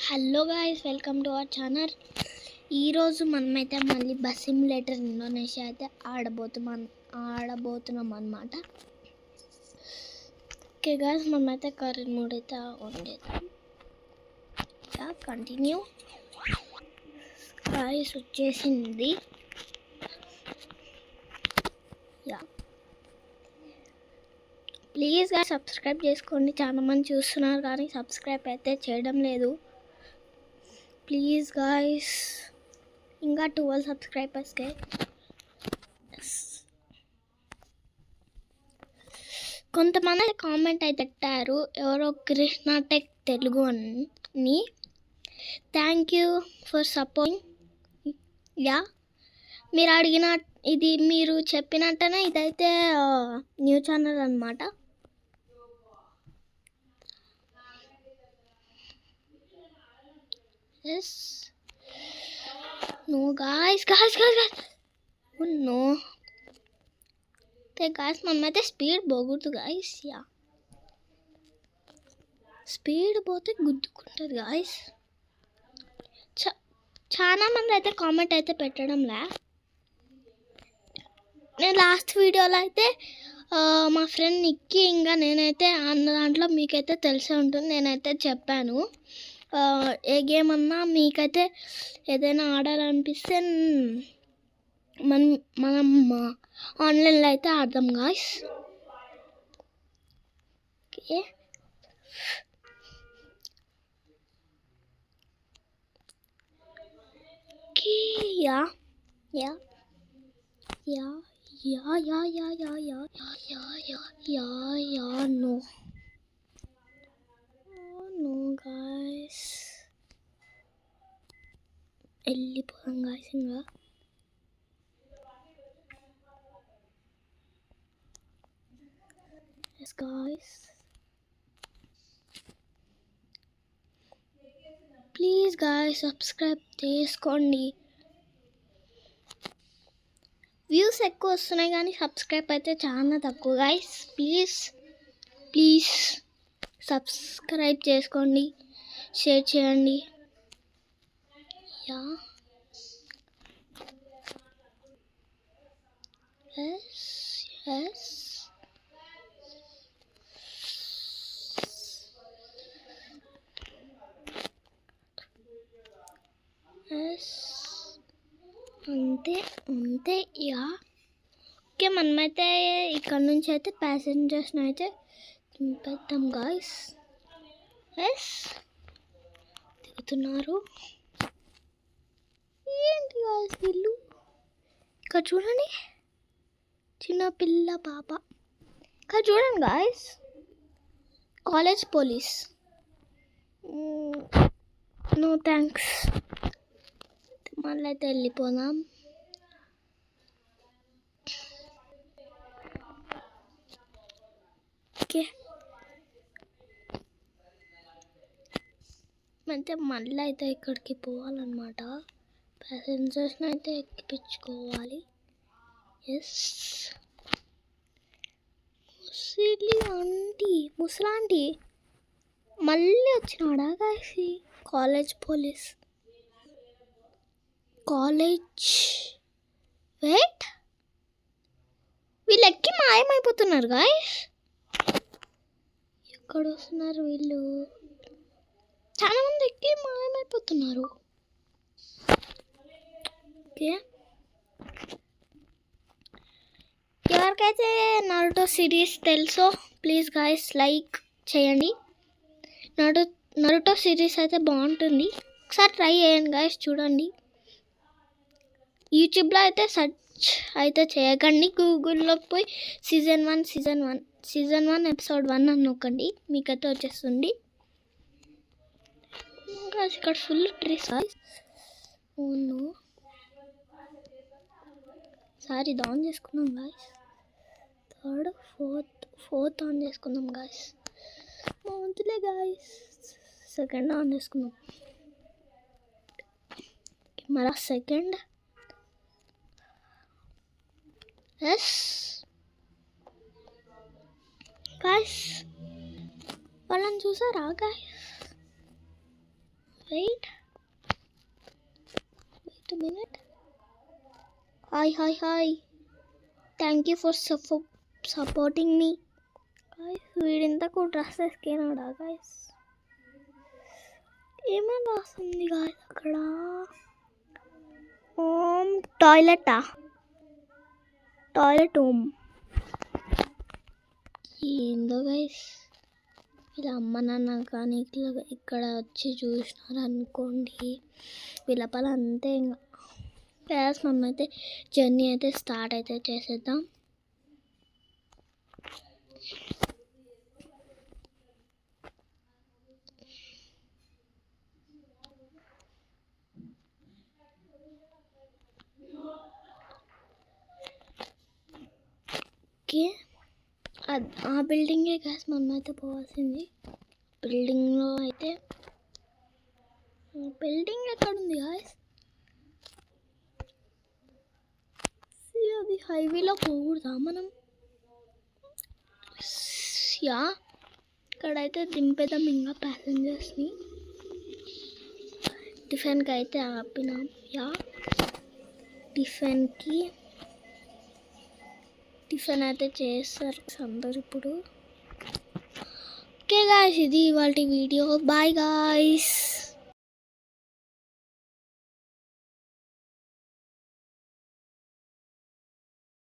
Hello guys, welcome to our channel. ఈరోజు మనమైతే మళ్ళీ బస్ సిమ్యులేటర్ ఇండోనేషియా అయితే ఆడబోతున్నాం అన్నమాట. ఓకే గాయ్స్, మనమైతే కరెంట్ మోడ్ అయితే ఉండేది. కంటిన్యూ గాయ్స్, వచ్చేసింది. ప్లీజ్ గాయ్స్ సబ్స్క్రైబ్ చేసుకోండి. చాలా మంది చూస్తున్నారు కానీ సబ్స్క్రైబ్ అయితే చేయడం లేదు. ప్లీజ్ గాయ్స్, ఇంకా 12 సబ్స్క్రైబర్స్కే. కొంతమంది కామెంట్ అయితే పెట్టారు, ఎవరో కృష్ణ టెక్ తెలుగు అని. Thank you for supporting. మీరు అడిగిన ఇది మీరు చెప్పినట్టనే ఇదైతే న్యూ ఛానల్ అన్నమాట. Yes. No, guys. Oh, no. Guys, మనమైతే స్పీడ్ పోకూడదు guys. స్పీడ్ పోతే గుద్దుకుంటుంది guys. చాలా మంది అయితే కామెంట్ అయితే పెట్టడంలే. నేను లాస్ట్ వీడియోలో అయితే మా ఫ్రెండ్ నిక్కి ఇంకా నేనైతే అన్న దాంట్లో మీకైతే తెలిసే ఉంటుంది. నేనైతే చెప్పాను, ఏ గేమ్ అన్నా మీకైతే ఏదైనా ఆడాలనిపిస్తే మనం ఆన్లైన్లో అయితే ఆడదాం గాయ్స్. ఓకే, no guys, వెళ్ళిపోదాం guys. ఇంకా yes guys, please guys subscribe చేసుకోండి. వ్యూస్ ఎక్కువ వస్తున్నాయి కానీ సబ్స్క్రైబ్ అయితే చాలా తక్కువ guys. ప్లీజ్ సబ్స్క్రైబ్ చేసుకోండి, షేర్ చేయండి. yes. అంతే. ఓకే, మనమైతే ఇక్కడ నుంచి అయితే ప్యాసింజర్స్ని అయితే దింపేద్దాం గాయ్స్. దిగుతున్నారు. ఏంటి గాయ్స్ వీళ్ళు? ఇక్కడ చూడండి, చిన్న పిల్ల పాప. ఇక్కడ చూడండి guys, college police. No thanks. మళ్ళీ అయితే వెళ్ళిపోదాం. ఓకే, అయితే మళ్ళీ అయితే ఇక్కడికి పోవాలన్నమాట. ప్యాసింజర్స్ని అయితే ఎక్కిపించుకోవాలి. ముసలాంటి మళ్ళీ వచ్చినాడా గాయ్స్? College police. వెయిట్, వీళ్ళు ఎక్కి మాయమైపోతున్నారు గాయ్స్. ఎక్కడ వస్తున్నారు వీళ్ళు? చాలా మంది ఎక్కి మాయమైపోతున్నారు. ఓకే, ఎవరికైతే నరుటో సిరీస్ తెలుసో ప్లీజ్ గాయ్స్ లైక్ చేయండి. నరుటో సిరీస్ అయితే బాగుంటుంది, ఒకసారి ట్రై చేయండి గాయ్స్, చూడండి. యూట్యూబ్లో అయితే సెర్చ్ అయితే చేయకండి, గూగుల్లోకి పోయి సీజన్ 1 ఎపిసోడ్ 1 అని నొక్కండి, మీకైతే వచ్చేస్తుంది. ఇక్కడ ఫుల్ ట్రీస్. అవును, సారీ ఇది ఆన్ చేసుకుందాం గాయ్స్. థర్డ్ ఫోర్త్ ఆన్ చేసుకుందాం గాయ్స్. మంత్లీ గాయ్స్, సెకండ్ ఆన్ చేసుకుందాం. Camera second. గాయ్స్, వాళ్ళని చూసారా guys? Right. Wait a minute. Hi. Thank you for supporting me. వీడింతకు డ్రెస్ వేసుకున్నాడా గాయస్? ఏమేమి రాస్తుంది గాయస్ అక్కడ? టాయిలెట్ హోమ్ ఏందో గైస్. వీళ్ళ అమ్మ నాన్న కానీ ఇక్కడ వచ్చి చూసినారు అనుకోండి, వీళ్ళ పని అంతే. ఇంకా గ్యాస్ మనం అయితే జర్నీ అయితే స్టార్ట్ అయితే చేసేద్దాం. ఓకే, ఆ బిల్డింగే గ్యాస్ మనం అయితే పోవాల్సింది. బిల్డింగ్లో అయితే బిల్డింగ్ ఎక్కడ ఉంది గాయస్? అది హైవేలో పోకూడదా మనం? యా, ఇక్కడైతే దింపేద్దాం ఇంకా ప్యాసింజర్స్ని. టిఫిన్కి అయితే ఆపినాం. యా, టిఫిన్ అయితే చేస్తారు అందరు ఇప్పుడు. ఓకే గాయ్స్, ఇది ఇవాళ వీడియో. Bye guys.